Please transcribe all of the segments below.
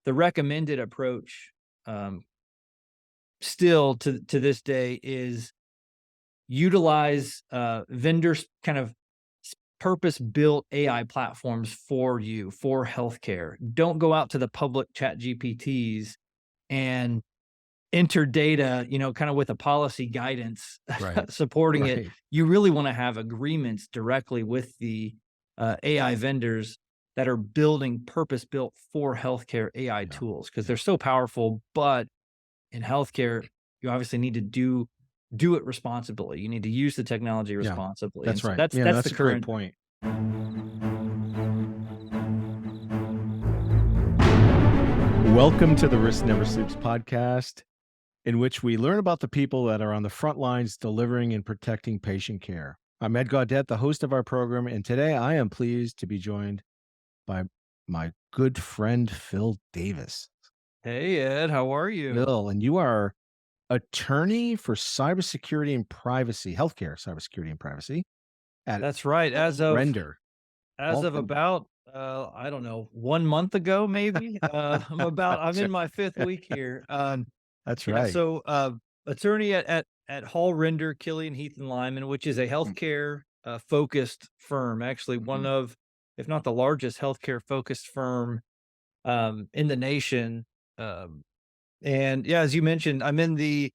the recommended approach, still to this day, is utilize vendors kind of purpose-built AI platforms for you, for healthcare. Don't go out to the public chat GPTs and enter data, kind of with a policy guidance Right. supporting it. Right. You really want to have agreements directly with the AI vendors that are building purpose-built for healthcare AI Yeah. tools, because they're so powerful. But in healthcare, you obviously need to do it responsibly. You need to use the technology Yeah. responsibly. That's And so right. that's Yeah, that's that's the a great current. point. Welcome to the Risk Never Sleeps podcast, in which we learn about the people that are on the front lines delivering and protecting patient care. I'm Ed Gaudet, the host of our program, and today I am pleased to be joined by my good friend, Phil Davis. Hey, Ed, how are you? Phil, and you are attorney for cybersecurity and privacy, healthcare cybersecurity and privacy at That's right. Render. As of Welcome. about, I don't know, 1 month ago, maybe. I'm in my fifth week here. That's Yeah. right. So, attorney at Hall Render, Killian, Heath and Lyman, which is a healthcare focused firm. Actually, one Mhm. of, if not the largest healthcare focused firm in the nation. And yeah, as you mentioned, I'm in the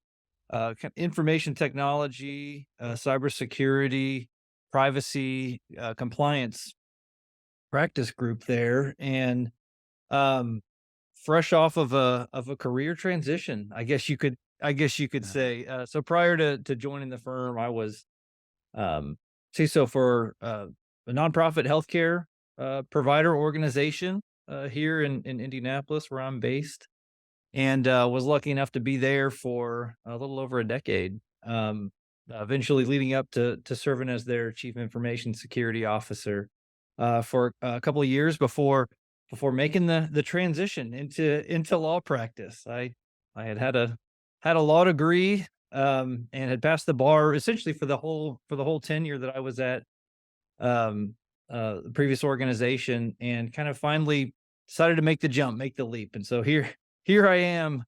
information technology, cybersecurity, privacy, compliance practice group there, and um, fresh off of a career transition, I guess you could Yeah. say. So prior to joining the firm, I was um, CISO for a nonprofit healthcare provider organization here in Indianapolis, where I'm based, and was lucky enough to be there for a little over a decade. Eventually leading up to serving as their chief information security officer for a couple of years before making the transition into law practice. I had a law degree and had passed the bar essentially for the whole tenure that I was at um, the previous organization, and kind of finally decided to make the jump, make the leap. And so here I am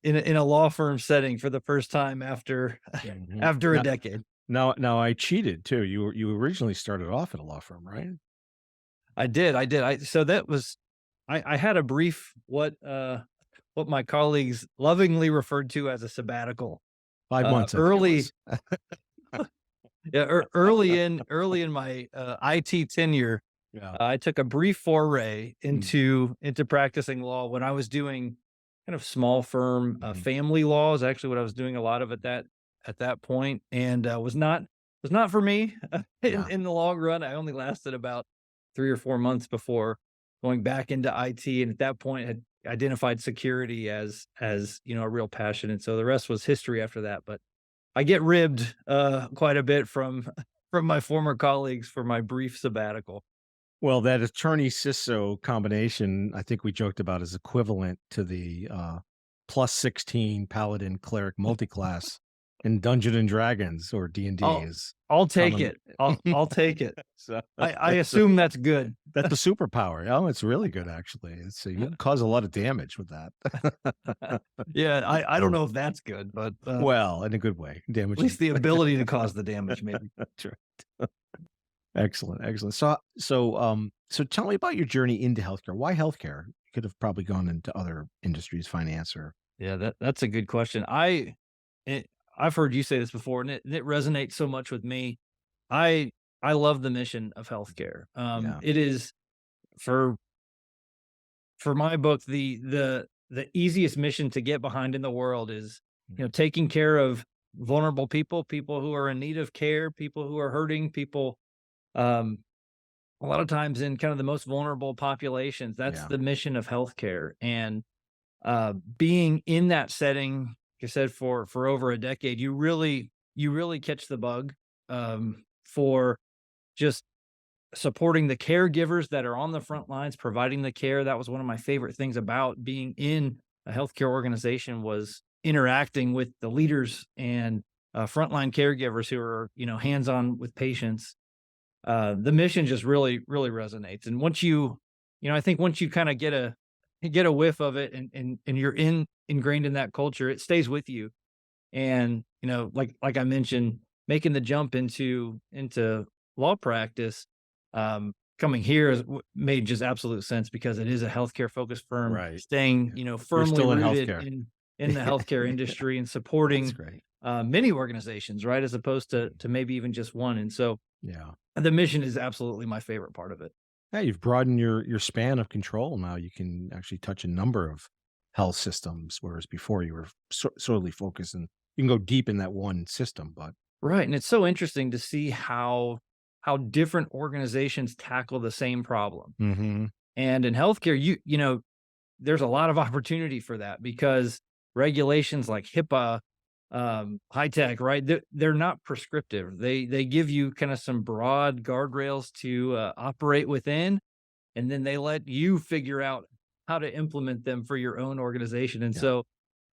in a law firm setting for the first time after Mhm. after a decade. Now I cheated too. You originally started off at a law firm, right? I did. So that was I had a brief what my colleagues lovingly referred to as a sabbatical. 5 months, I think it Early was. Yeah, early in my IT tenure, Yeah. I took a brief foray Mm. into practicing law when I was doing kind of small firm Mhm. family law is actually what I was doing a lot of at that point, and was not for me Yeah. in the long run. I only lasted about 3 or 4 months before going back into IT, and at that point had identified security as a real passion, and so the rest was history after that. But I get ribbed quite a bit from from my former colleagues for my brief sabbatical. Well, that attorney CISO combination, I think we joked about, is equivalent to the plus 16 paladin cleric multiclass in Dungeon and Dragons or D&D I'll is I'll take common. it. I'll take it. So I assume that's good. that's a superpower. Oh, it's really good actually. You can cause a lot of damage with that. Yeah, I don't know if that's good, but Well, in a good way. at Damaging. least the ability to cause the damage, maybe. That's right. Excellent, excellent. So tell me about your journey into healthcare. Why healthcare? You could have probably gone into other industries, finance or Yeah, that's a good question. It, I've heard you say this before, and it resonates so much with me. I I love the mission of healthcare. yeah. It is for my book, the easiest mission to get behind in the world is, taking care of vulnerable people, people who are in need of care, people who are hurting, people um a lot of times in kind of the most vulnerable populations. That's Yeah. the mission of healthcare. And being in that setting, like I said, for over a decade, you really catch the bug for just supporting the caregivers that are on the front lines, providing the care. That was one of my favorite things about being in a healthcare organization, was interacting with the leaders and frontline caregivers who are, hands-on with patients. The mission just really, really resonates. And I think once you kind of get get a whiff of it and you're ingrained in that culture, it stays with you. And, like I mentioned, making the jump into law practice, coming here made just absolute sense because it is a healthcare focused firm, Right. staying, Yeah. We're firmly still in rooted healthcare. in the healthcare industry and That's supporting great. many organizations, right, as opposed to maybe even just one. And so Yeah. the mission is absolutely my favorite part of it. Yeah, you've broadened your span of control now. You can actually touch a number of health systems, whereas before you were solely focused, and you can go deep in that one system. But Right, and it's so interesting to see how different organizations tackle the same problem. hmm And in healthcare, there's a lot of opportunity for that because regulations like HIPAA, high tech, right? They're not prescriptive. They give you kind of some broad guardrails to operate within, and then they let you figure out how to implement them for your own organization. And yeah, so,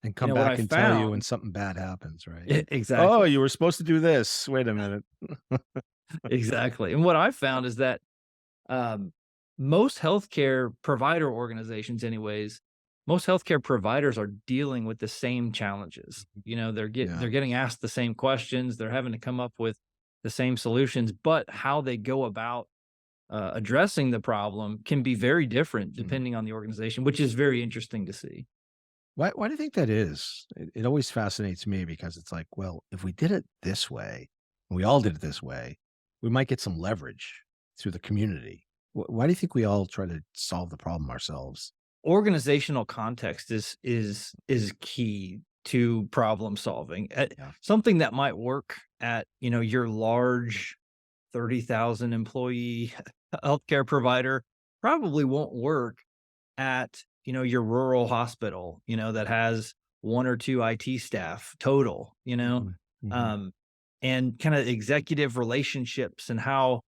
and come what I back and tell you when found something bad happens, right? Oh, exactly, you were supposed to do this. Wait a minute. exactly, and what I found is that Um, most healthcare provider organizations, anyways, most healthcare providers are dealing with the same challenges. Yeah. They're getting asked the same questions. They're having to come up with the same solutions, but how they go about addressing the problem can be very different Mm. depending on the organization, which is very interesting to see. Why do you think that is? It always fascinates me because it's like, well, if we did it this way, and we all did it this way, we might get some leverage through the community. Why do you think we all try to solve the problem ourselves? Organizational context is key to problem solving. Yeah. Something that might work at your large 30,000 employee healthcare provider probably won't work at, your rural hospital, that has 1 or 2 IT staff total, hmm hmm um, and kinda executive relationships and how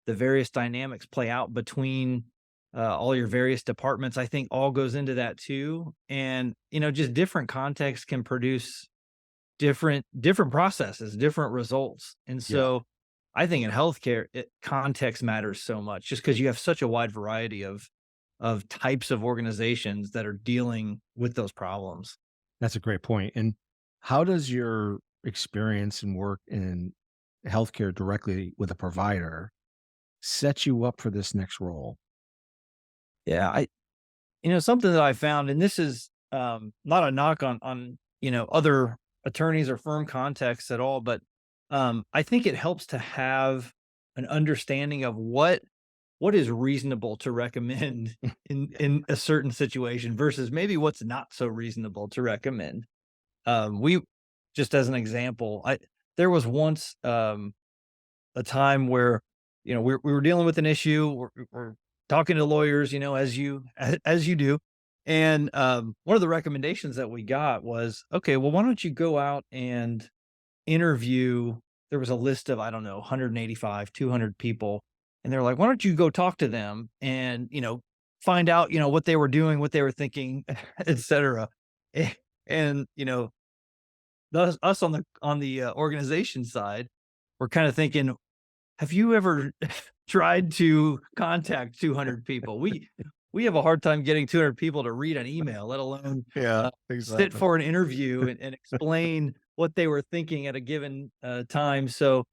the various dynamics play out between, all your various departments, I think all goes into that too, and, just different contexts can produce different processes, different results. And Yeah. so I think in healthcare, context matters so much just because you have such a wide variety of types of organizations that are dealing with those problems. That's a great point. And how does your experience and work in healthcare directly with a provider set you up for this next role? Yeah, something that I found, and this is not a knock on other attorneys or firm contexts at all, but I think it helps to have an understanding of what is reasonable to recommend in a certain situation versus maybe what's not so reasonable to recommend. We just as an example, I there was once a time where we were dealing with an issue. We're talking to lawyers, as you do, and one of the recommendations that we got was, okay, well, why don't you go out and interview. There was a list of, I don't know, 185, 200 people. And they're like, why don't you go talk to them and, find out, what they were doing, what they were thinking, et cetera. Eh, And, us on the organization side, we're kind of thinking, have you ever tried to contact 200 people? We have a hard time getting 200 people to read an email, let alone Yeah, sit exactly. for an interview and explain what they were thinking at a given time. So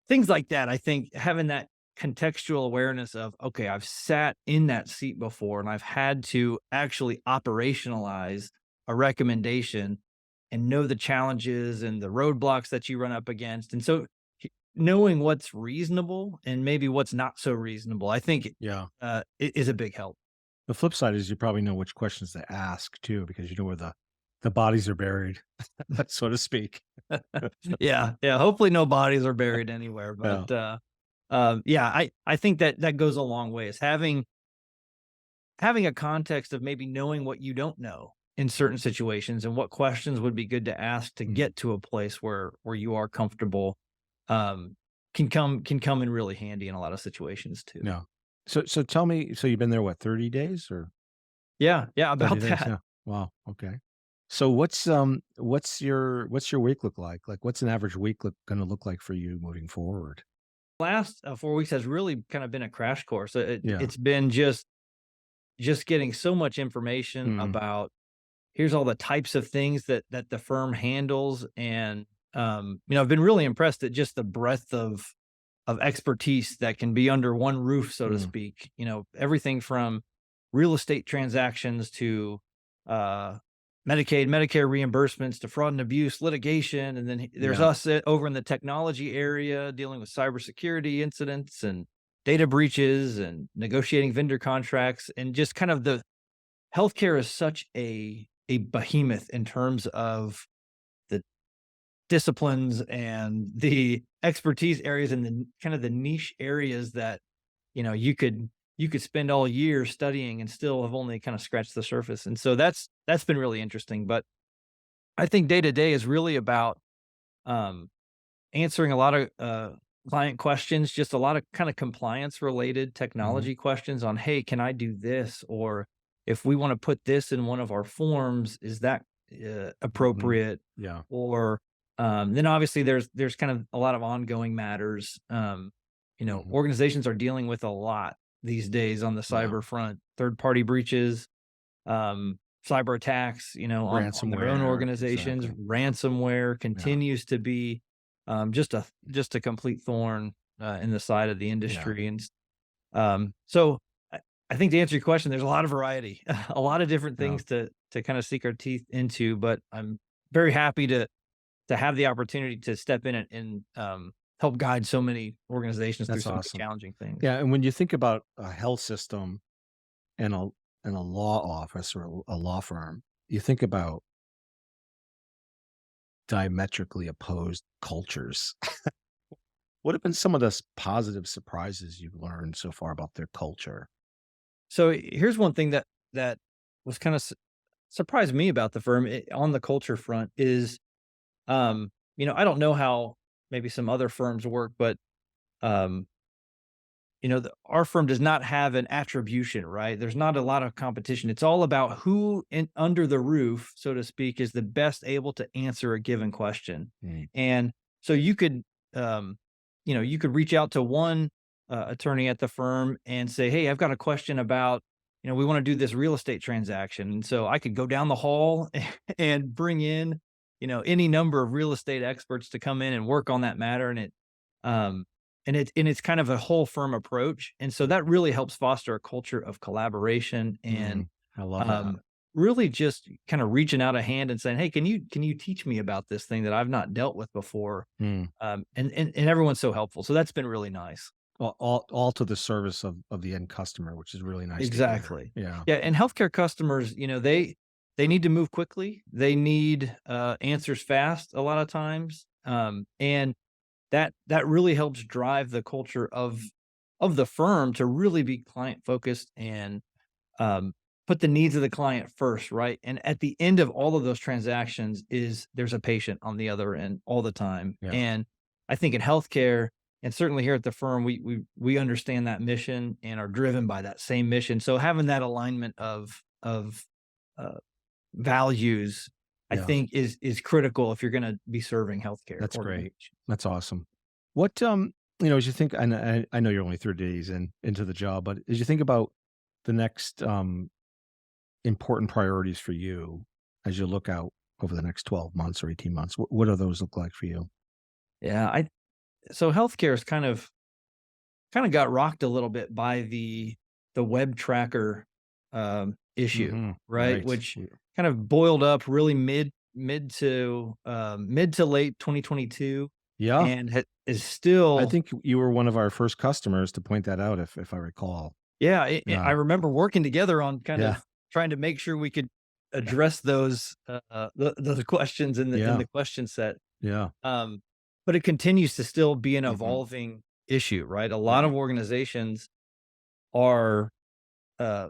things like that, I think having that contextual awareness of, okay, I've sat in that seat before and I've had to actually operationalize a recommendation and know the challenges and the roadblocks that you run up against. And so knowing what's reasonable and maybe what's not so reasonable, I think Yeah. is a big help. The flip side is you probably know which questions to ask too, because you know where the bodies are buried, so to speak. Yeah, yeah, hopefully no bodies are buried anywhere, Yeah. but, yeah, I think that goes a long ways. Having a context of maybe knowing what you don't know in certain situations and what questions would be good to ask to Mm, get to a place where you are comfortable, um, can come in really handy in a lot of situations too. yeah. So tell me, so you've been there what, 30 days or Yeah, yeah, 30 about days? that. Yeah. Wow. Okay. So what's your week look like? Like what's an average week gonna look like for you moving forward? Last, 4 weeks has really kind of been a crash course. Yeah. It's been just just getting so much information Mm, about here's all the types of things that the firm handles, and, I've been really impressed at just the breadth of expertise that can be under one roof, so to mm, speak. Everything from real estate transactions to, uh, Medicaid, Medicare reimbursements to fraud and abuse, litigation, and then there's yeah, us over in the technology area dealing with cybersecurity incidents and data breaches and negotiating vendor contracts, and just kind of the healthcare is such a behemoth in terms of the disciplines and the expertise areas and the kind of the niche areas that, you could spend all year studying and still have only kind of scratched the surface. And so that's been really interesting. But I think day to day is really about, um, answering a lot of, client questions, just a lot of kind of compliance related mhm, technology questions on, hey, can I do this? Or if we want to put this in one of our forms, is that, mhm, appropriate? yeah, Or, then obviously there's kind of a lot of ongoing matters. mhm, Organizations are dealing with a lot these days on the yeah, cyber front, third party breaches, cyber attacks, on their own ransomware, organizations. exactly, Ransomware yeah, continues to be, just a complete thorn, in the side of the yeah, industry. And so I think to answer your question, there's a lot of variety, a lot of different yeah, things to kind of sink our teeth into. But I'm very happy to have the opportunity to step in and help guide so many organizations through that's some of the awesome. challenging things. Yeah, and when you think about a health system and a law office or a law firm, you think about diametrically opposed cultures. What have been some of the positive surprises you've learned so far about their culture? So here's one thing that was kind of surprised me about the firm, on the culture front is, I don't know how maybe some other firms work, but, um, our firm does not have an attribution, right? There's not a lot of competition. It's all about who under the roof, so to speak, is the best able to answer a given question. Mm, And so um, you could reach out to one, attorney at the firm and say, "Hey, I've got a question about, we want to do this real estate transaction." And so I could go down the hall and bring in, any number of real estate experts to come in and work on that matter. Um, and it's kind of a whole firm approach, and so that really helps foster a culture of collaboration and, mm, I love that. um, really just kinda reaching out a hand and saying, "Hey, can you teach me about this thing that I've not dealt with before?" Mm. And everyone's so helpful, so that's been really nice. All to the service of the end customer, which is really nice to hear. Exactly. Yeah, Yeah, and healthcare customers, they need to move quickly. They need, answers fast a lot of times, and that really helps drive the culture of the firm to really be client focused and, um, put the needs of the client first, right? And at the end of all of those transactions is there's a patient on the other end all the time. yeah, And I think in healthcare, and certainly here at the firm, we understand that mission and are driven by that same mission. So having that alignment of uh, values, I yeah. think is critical if you're going to be serving healthcare That's great. organizations. That's awesome. What, as you think, and I know you're only 30 days into the job, but as you think about the next important priorities for you as you look out over the next 12 months or 18 months, what do those look like for you? Yeah, I so healthcare is kind of got rocked a little bit by the web tracker, issue, Hmm. right? Right. Which kind of boiled up really mid to late 2022, Yeah. and is I still. think you were one of our first customers to point that out, if I recall. Yeah, I Yeah. remember working together on kind Yeah. of trying to make sure we could address those, those questions in the Yeah. question set. Yeah. Um, but it continues to still be an Hmm. evolving issue, right? A lot Yeah. of organizations are,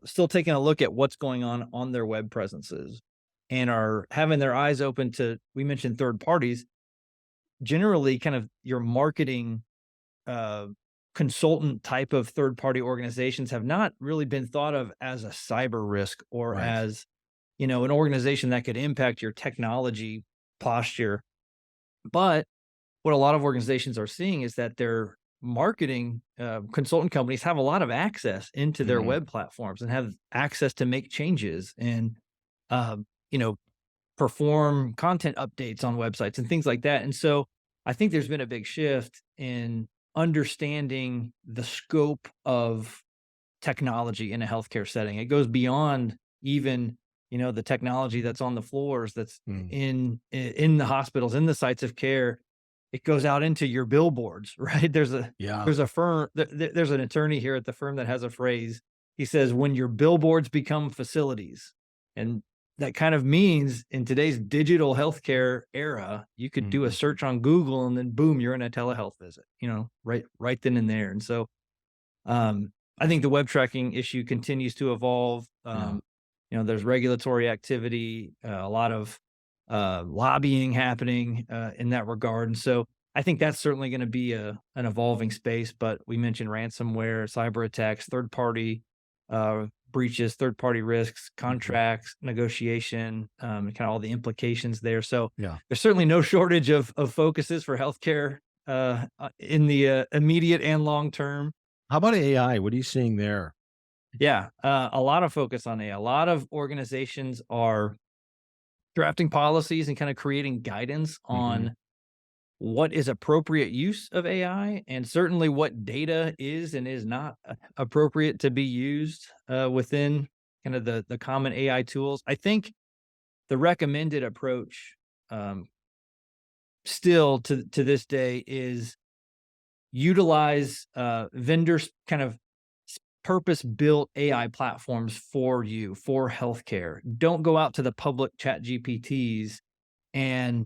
still taking a look at what's going on their web presences and are having their eyes open to, we mentioned third parties, generally kind of your marketing, uh, consultant type of third party organizations have not really been thought of as a cyber risk or Right. as, an organization that could impact your technology posture. But what a lot of organizations are seeing is that marketing consultant companies have a lot of access into their Mhm. web platforms and have access to make changes and, uh, you know, perform content updates on websites and things like that. And so I think there's been a big shift in understanding the scope of technology in a healthcare setting. It goes beyond even, the technology that's on the floors, that's Mm. in the hospitals, in the sites of care. It goes out into your billboards, right? Yeah. There's a firm, there's an attorney here at the firm that has a phrase. He says, when your billboards become facilities. And that kind of means in today's digital healthcare era, you could do a Mhm. search on Google and then boom, you're in a telehealth visit, right then and there. And so um, I think the web tracking issue continues to evolve. Yeah. There's regulatory activity, a lot of lobbying happening in that regard, and so I think that's certainly going to be an evolving space. But we mentioned ransomware, cyber attacks, third party breaches, third party risks, Mhm. contracts, negotiation, and kind of all the implications there. So Yeah. there's certainly no shortage of focuses for healthcare in the immediate and long term. How about AI? What are you seeing there? Yeah, a lot of focus on AI. A lot of organizations are drafting policies and kind of creating guidance Mhm. on what is appropriate use of AI, and certainly what data is and is not appropriate to be used within kind of the common AI tools. I think the recommended approach, um, still to this day, is utilize vendors kind of purpose-built AI platforms for you, for healthcare. Don't go out to the public chat GPTs and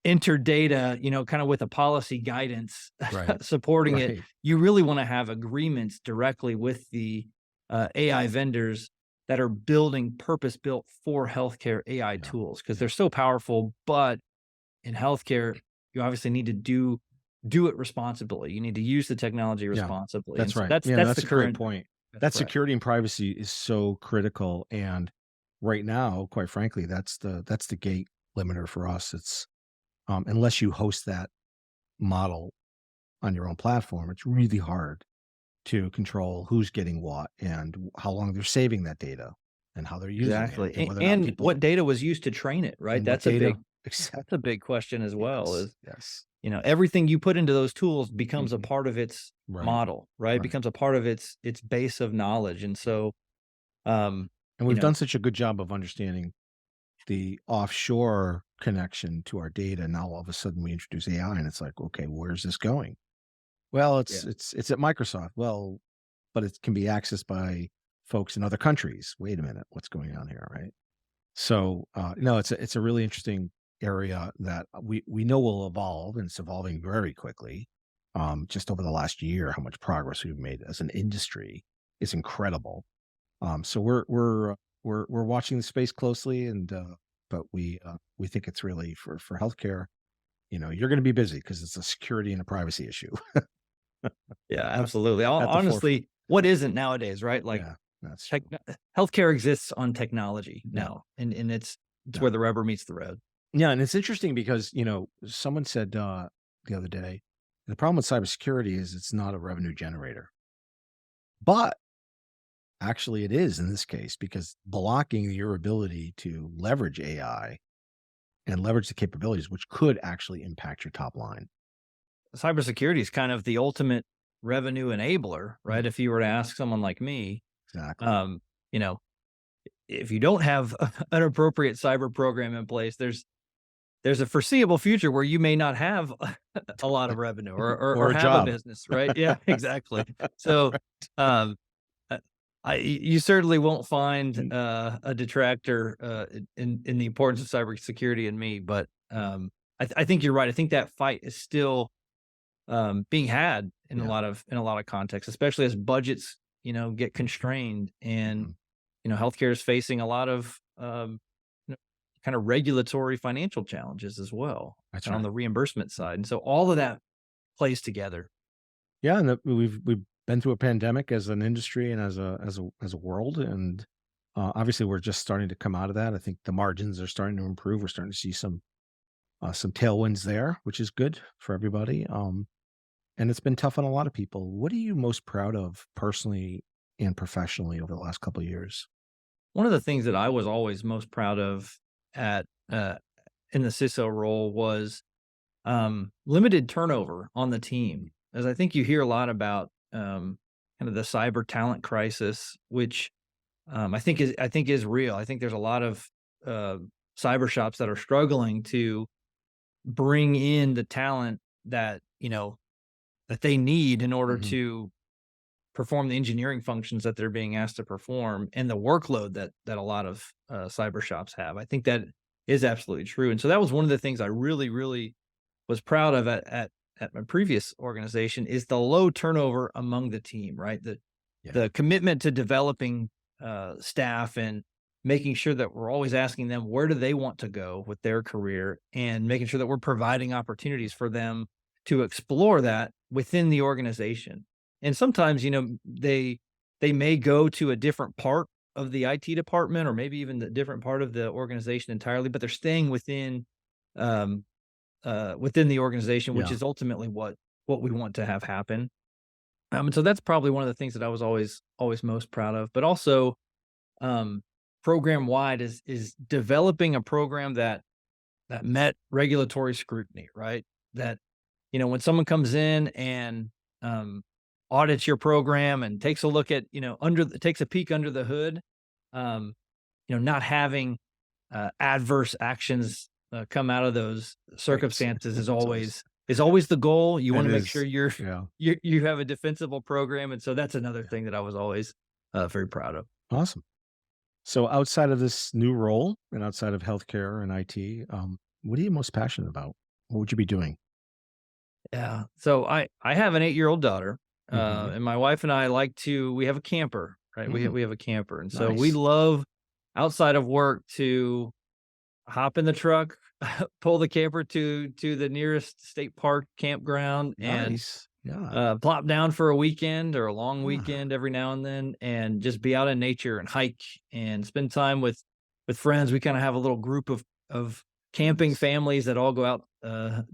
enter data, kind of with a policy guidance Right. supporting it. Right. You really want to have agreements directly with the AI vendors that are building purpose-built for healthcare AI Yeah. tools because Yeah. they're so powerful. But in healthcare, you obviously need to do it responsibly. You need to use the technology Yeah. responsibly, and That's so right. that's Yeah, that's that's the a great current point. best That practice. security and privacy is so critical, and right now, quite frankly, that's the gate limiter for us. It's unless you host that model on your own platform, it's really hard to control who's getting what and how long they're saving that data and how they're using it Exactly, and whether or not and people what data was used to train it, right? and what That's a data big that's a exactly. big question as well, Yes. is, Yes. everything you put into those tools becomes a Mhm. part of its Right. model, right? Right. Becomes a part of its base of knowledge, and Yeah. so, um, And you we've know done such a good job of understanding the offshore connection to our data. Now all of a sudden we introduce AI and it's like, okay, where's this going? Well, Yeah, it's at Microsoft. Well, but it can be accessed by folks in other countries. Wait a minute, what's going on here, right? So, no, it's a really interesting area that we know will evolve, and it's evolving very quickly. Just over the last year, how much progress we've made as an industry is incredible. So we're watching the space closely, and but we think it's really for healthcare. You're going to be busy because it's a security and a privacy issue yeah, absolutely. at the forefront. Honestly, what isn't nowadays, right? Like, Yeah, that's tech true. healthcare exists on technology Yeah, now, and it's yeah, where the rubber meets the road. yeah. And it's interesting because someone said the other day the problem with cybersecurity is it's not a revenue generator, but actually it is in this case because blocking your ability to leverage AI and leverage the capabilities, which could actually impact your top line. Cybersecurity is kind of the ultimate revenue enabler, Yeah, right? If you were to ask someone like me, exactly. um, you know, if you don't have an appropriate cyber program in place, there's a foreseeable future where you may not have a lot of revenue or Or a have a job. business, right? Yeah, exactly. So, um, uh, you certainly won't find Mm, a detractor in the importance of cybersecurity in me, but I think you're right. I think that fight is still being had yeah. in a lot of contexts, especially as budgets, get constrained, and Mhm. healthcare is facing a lot of you know, kind of regulatory financial challenges as well, That's and on right. the reimbursement side, and so all of that plays together. Yeah, and we've been through a pandemic as an industry and as a world, and obviously we're just starting to come out of that. I think the margins are starting to improve. We're starting to see some tailwinds there, which is good for everybody. and it's been tough on a lot of people. What are you most proud of personally and professionally over the last couple of years? One of the things that I was always most proud of at in the CISO role was limited turnover on the team, as I think you hear a lot about kind of the cyber talent crisis, which I think is real. I think there's a lot of uh, cyber shops that are struggling to bring in the talent that that they need in order Mhm. to perform the engineering functions that they're being asked to perform, and the workload that a lot of cyber shops have. I think that is absolutely true, and so that was one of the things I really was proud of at my previous organization is the low turnover among the team, right? Yeah. The commitment to developing staff and making sure that we're always asking them where do they want to go with their career and making sure that we're providing opportunities for them to explore that within the organization. And sometimes, they may go to a different part of the IT department or maybe even the different part of the organization entirely, but they're staying um, within the organization, which Yeah. is ultimately what we want to have happen. And so that's probably one of the things that I was always most proud of. But also, um, program wide is developing a program that met regulatory scrutiny, right? That when someone comes in and um, audits your program and takes a look at takes a peek under the hood, um, not having adverse actions come out of those Right. circumstances is It's always always the goal. You want it to make sure is. you're Yeah. you have a defensible program, and so that's another Yeah. thing that I was always very proud of. Awesome. So outside of this new role and outside of healthcare and IT, what are you most passionate about? What would you be doing? Yeah. So I have an 8-year-old daughter, Mhm. and my wife and I we have a camper, right? Mm, We have a camper, and so we nice. love outside of work to hop in the truck, pull the camper to the nearest state park campground, and Nice. Yeah. plop down for a weekend or a long Ah, weekend every now and then, and just be out in nature and hike and spend time with friends. We kind of have a little group of camping nice. families that all go out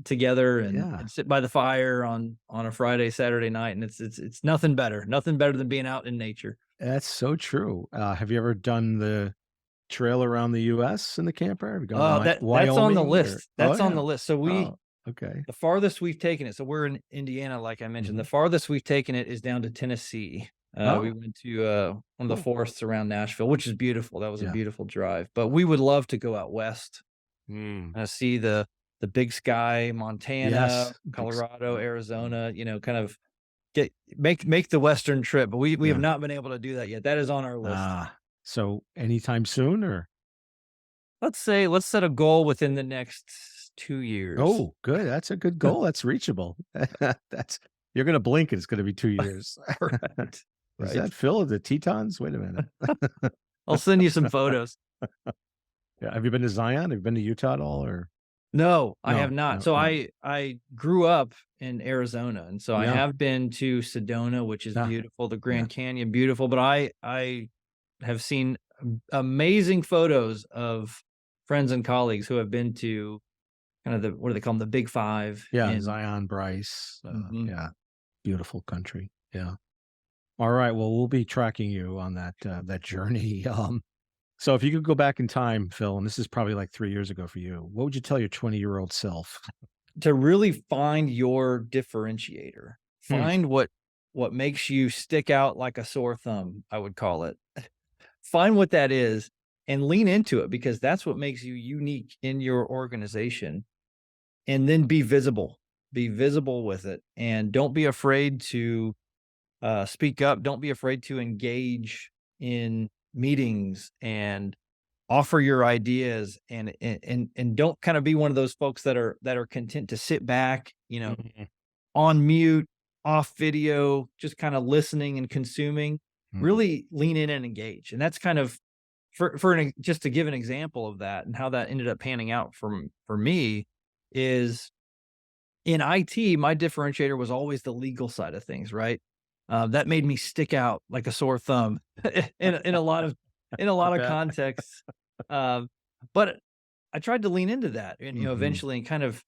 together Yeah. and sit by the fire on a Friday, Saturday night, and it's nothing better than being out in nature. That's so true. Have you ever done the trail around the US in the camper? Have you gone to That's on the Wyoming or list. Oh, That's on yeah. the list. So Oh, okay. the farthest we've taken it, so we're in Indiana, like I mentioned. The Mhm. farthest we've taken it is down to Tennessee. We Oh, went to, one of the cool. forests around Nashville, which is beautiful. That was a Yeah. beautiful drive, but we would love to go out west, Mm. see the Big Sky, Montana, Yes. Colorado, Yeah. Mm. Arizona, kind of get make the western trip, but we have Yeah. not been able to do that yet. That is on our list. So anytime soon or Let's set a goal within the next 2 years. Oh, good. That's a good goal. That's reachable. That's you're gonna blink and it's gonna be 2 years. Right, Is right. that Phil of the Tetons? Wait a minute. I'll send you some photos. Yeah, have you been to Zion? Have you been to Utah at all or No, I have No, not. no, So no. I grew up in Arizona, and so I Yeah. have been to Sedona, which is Ah, beautiful, the yeah. Grand Canyon, beautiful, but I have seen amazing photos of friends and colleagues who have been to kind of the what do they call them, the Big 5 Yeah, in Zion, Bryce, Mhm. yeah, beautiful country. Yeah. All right, well, we'll be tracking you on that journey. So if you could go back in time, Phil, and this is probably like 3 years ago for you, what would you tell your 20-year-old self? To really find your differentiator. Hmm. Find what makes you stick out like a sore thumb, I would call it. Find what that is and lean into it because that's what makes you unique in your organization, and then be visible. Be visible with it, and don't be afraid to, speak up. Don't be afraid to engage in meetings and offer your ideas, and don't kinda be one of those folks that are content to sit back, Mhm. on mute, off video, just kinda listening and consuming. Mhm. Really lean in and engage, and that's kind of just to give an example of that and how that ended up panning out for me is in IT, my differentiator was always the legal side of things, right? That made me stick out like a sore thumb in a lot of I bet. contexts. Um, but I tried to lean into that and Mhm. eventually and kind of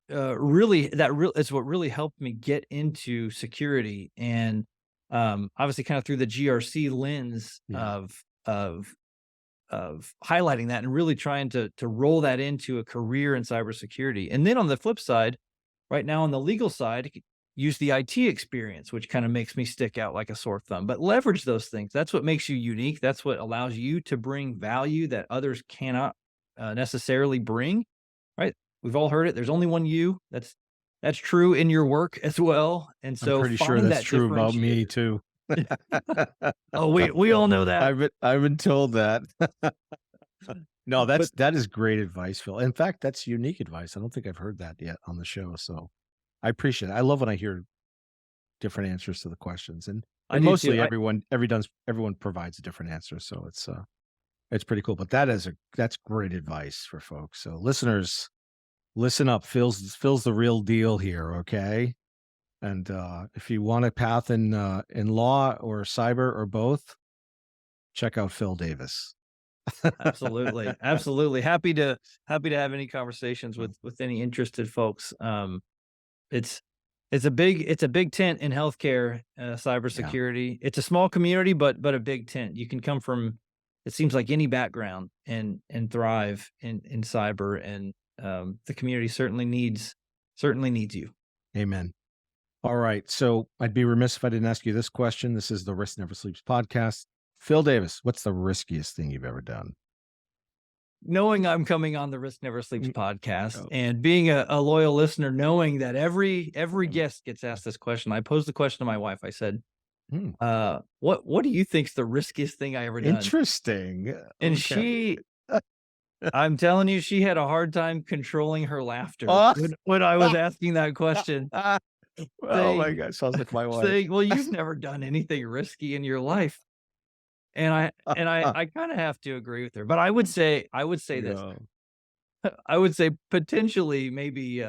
is what really helped me get into security, and obviously kind of through the GRC lens Yeah. of highlighting that and really trying to roll that into a career in cybersecurity. And then on the flip side, right now on the legal side, use the IT experience, which kind of makes me stick out like a sore thumb. But leverage those things. That's what makes you unique. That's what allows you to bring value that others cannot necessarily bring. Right? We've all heard it. There's only one you. That's true in your work as well. And I'm so pretty sure find that's that true about me differentiator. too. Oh, we all know that. I've been told that. No, But that is great advice, Phil. In fact, that's unique advice. I don't think I've heard that yet on the show. So I appreciate it. I love when I hear different answers to the questions, and I do too. mostly everyone provides a different answer. So it's pretty cool. But that's great advice for folks. So listeners, listen up. Phil's the real deal here. Okay. And if you want a path in law or cyber or both, check out Phil Davis. Absolutely. Absolutely. Happy to have any conversations with any interested folks. It's it's a big tent in healthcare, Yeah. cybersecurity. It's a small community, but a big tent. You can come from, it seems like, any background and thrive in cyber, and the community certainly needs you. Amen. All right. So I'd be remiss if I didn't ask you this question. This is the Risk Never Sleeps podcast. Phil Davis, what's the riskiest thing you've ever done? Knowing I'm coming on the Risk Never Sleeps podcast Oh. and being a loyal listener, knowing that every Mm. guest gets asked this question, I posed the question to my wife. I said, Hmm. what do you think's the riskiest thing I ever done? Interesting. And Okay. I'm telling you, she had a hard time controlling her laughter Oh. when I was asking that question, Oh my saying, God. Sounds like my wife. saying, well, you've never done anything risky in your life. And I kind of have to agree with her, but I would say this. Yeah. I would say potentially maybe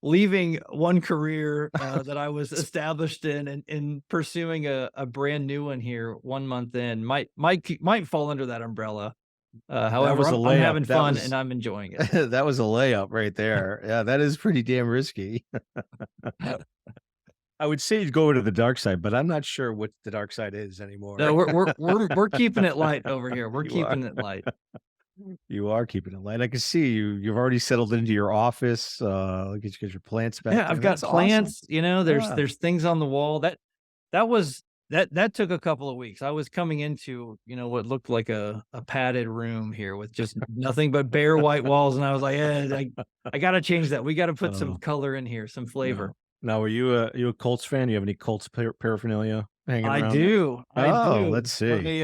leaving one career that I was established in, and pursuing a brand new one here 1 month in might fall under that umbrella. That However, was a I'm layup. having fun and I'm enjoying it. That was a layup right there. Yeah, that is pretty damn risky. I would say you'd go to the dark side, but I'm not sure what the dark side is anymore. No, we're keeping it light over here. We're You are. keeping it light. You are keeping it light. I can see you've already settled into your office. Get your plants back Yeah, there. I've got That's awesome. plants, Yeah. there's things on the wall. That took a couple of weeks. I was coming into, what looked like a padded room here with just nothing but bare white walls, and I was like, I gotta change that. We gotta put some Oh, color in here, some flavor. Now, are you a Colts fan? You have any Colts paraphernalia hanging I around? do. I Oh, do. let's Let see. me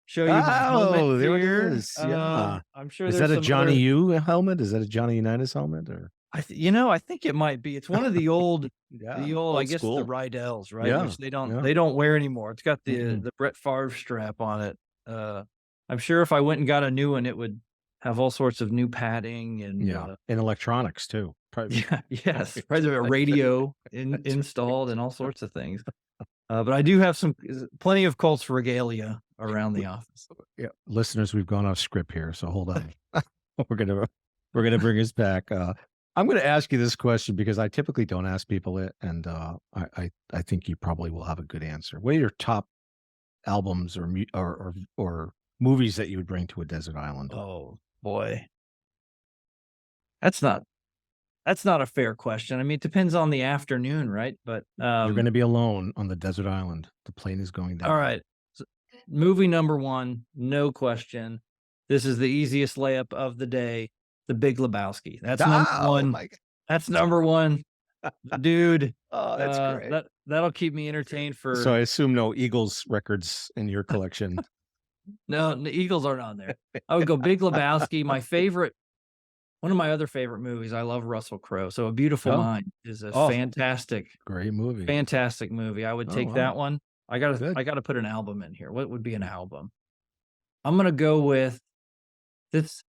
show you my helmet Oh, there it here. is. Yeah. I'm sure Is there's that a some Johnny other. U helmet? Is that a Johnny Unitas helmet or? I think it might be. It's one of the old, Yeah, I old guess, the school. Rydell's, right? Yeah, Which yeah. they don't wear anymore. It's got Mm-mm. the Brett Favre strap on it. I'm sure if I went and got a new one, it would have all sorts of new padding and Yeah, and electronics too. Probably. yeah, yes, probably a radio installed and all sorts of things. But I do have plenty of Colts regalia around the office. Yeah, listeners, we've gone off script here, so hold on. we're gonna bring us back. I'm gonna ask you this question because I typically don't ask people it, and I think you probably will have a good answer. What are your top albums or movies that you would bring to a desert island? Oh boy, that's not a fair question. I mean, it depends on the afternoon, right? But You're going to be alone on the desert island. The plane is going down. all right. So, movie number one, no question. This is the easiest layup of the day. The Big Lebowski. That's number Oh one. my God. That's number one, dude. Oh, that's great. That'll keep me entertained for. So I assume no Eagles records in your collection. No, the Eagles aren't on there. I would go Big Lebowski. My favorite. One of my other favorite movies. I love Russell Crowe. So A Beautiful Oh. Mind is a Oh. fantastic Great movie. movie. I would Oh, take wow. that one. I Good. gotta put an album in here. What would be an album? I'm gonna go with this.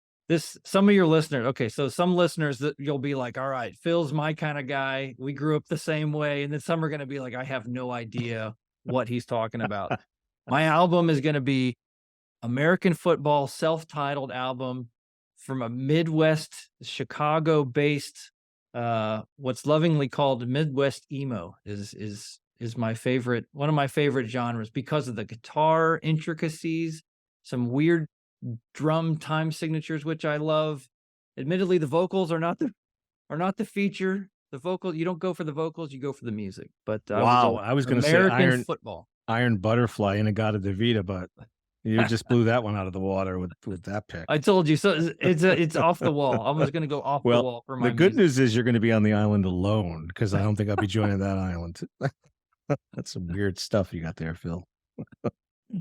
Some of your listeners. Okay, so some listeners that you'll be like, all right, Phil's my kind of guy. We grew up the same way, and then some are gonna be like, I have no idea what he's talking about. My album is gonna be American Football, self-titled album from a Midwest, Chicago-based what's lovingly called Midwest emo is my favorite, one of my favorite genres because of the guitar intricacies, some weird drum time signatures, which I love. Admittedly, the vocals are not the feature. The vocal, you don't go for the vocals, you go for the music. But I was Wow. all I was going to say American football. Iron Butterfly in a Gaudet Vita, but you just blew that one out of the water with that pick. I told you, so it's off the wall. I was gonna go off the Well, wall for the my good music. news is you're going to be on the island alone because I don't think I'll be joining that island. That's some weird stuff you got there, Phil.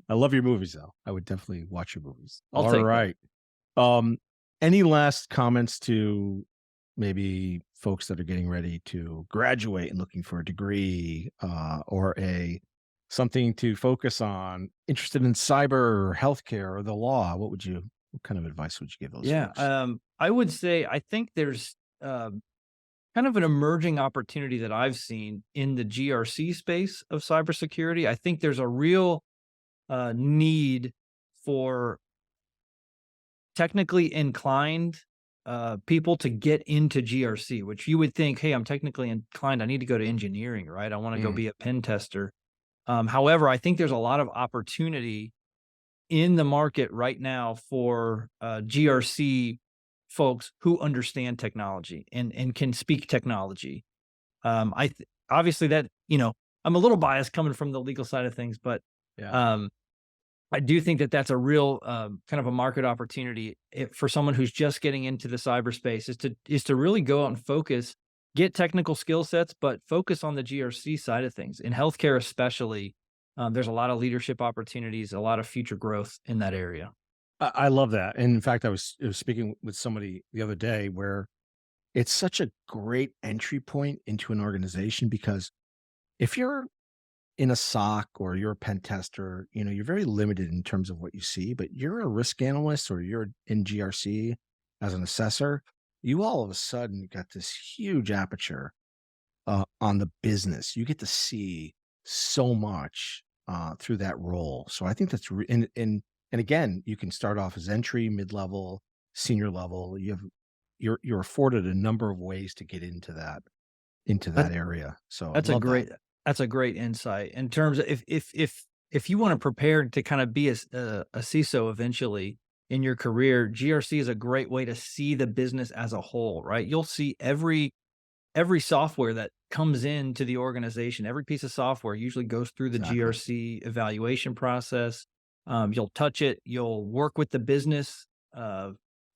I love your movies, though. I would definitely watch your movies. I'll All take that. right. Any last comments to maybe folks that are getting ready to graduate and looking for a degree or something to focus on, interested in cyber or healthcare or the law? What kind of advice would you give those Yeah, folks? I would say I think there's kind of an emerging opportunity that I've seen in the GRC space of cybersecurity. I think there's a real need for technically inclined people to get into GRC, which you would think, hey, I'm technically inclined, I need to go to engineering, right? I want to go be a pen tester. However, I think there's a lot of opportunity in the market right now for GRC folks who understand technology and can speak technology. Obviously that, I'm a little biased coming from the legal side of things, but Yeah. I do think that that's a real kind of a market opportunity for someone who's just getting into the cyberspace is to really go out and focus, get technical skill sets, but focus on the GRC side of things. In healthcare, especially, there's a lot of leadership opportunities, a lot of future growth in that area. I love that. And in fact, I was speaking with somebody the other day where it's such a great entry point into an organization because if you're in a SOC or you're a pen tester, you're very limited in terms of what you see, but you're a risk analyst or you're in GRC as an assessor, you all of a sudden got this huge aperture on the business. You get to see so much through that role. So I think that's and again, you can start off as entry, mid-level, senior level. You're afforded a number of ways to get into that area. So I That's a love that. that's a great insight in terms of if you want to prepare to kind of be a CISO eventually in your career, GRC is a great way to see the business as a whole, right? You'll see every software that comes into the organization, every piece of software usually goes through the Exactly. GRC evaluation process. You'll touch it, you'll work with the business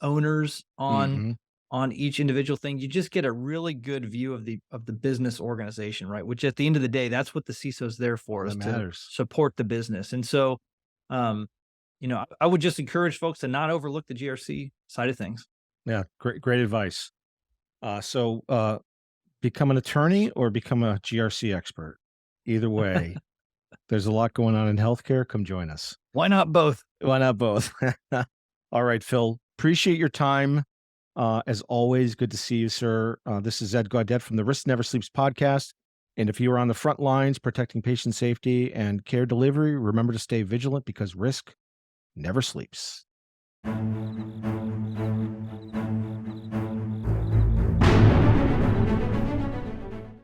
owners Hmm. on each individual thing. You just get a really good view of the business organization, right? Which at the end of the day, that's what the CISO is there for, That is to matters. support the business. And so, um, I would just encourage folks to not overlook the GRC side of things. Yeah, great advice. So become an attorney or become a GRC expert. Either way, there's a lot going on in healthcare. Come join us. Why not both? Why not both? All right, Phil. Appreciate your time. As always, good to see you, sir. This is Ed Gaudet from the Risk Never Sleeps podcast. And if you are on the front lines protecting patient safety and care delivery, remember to stay vigilant because risk never sleeps.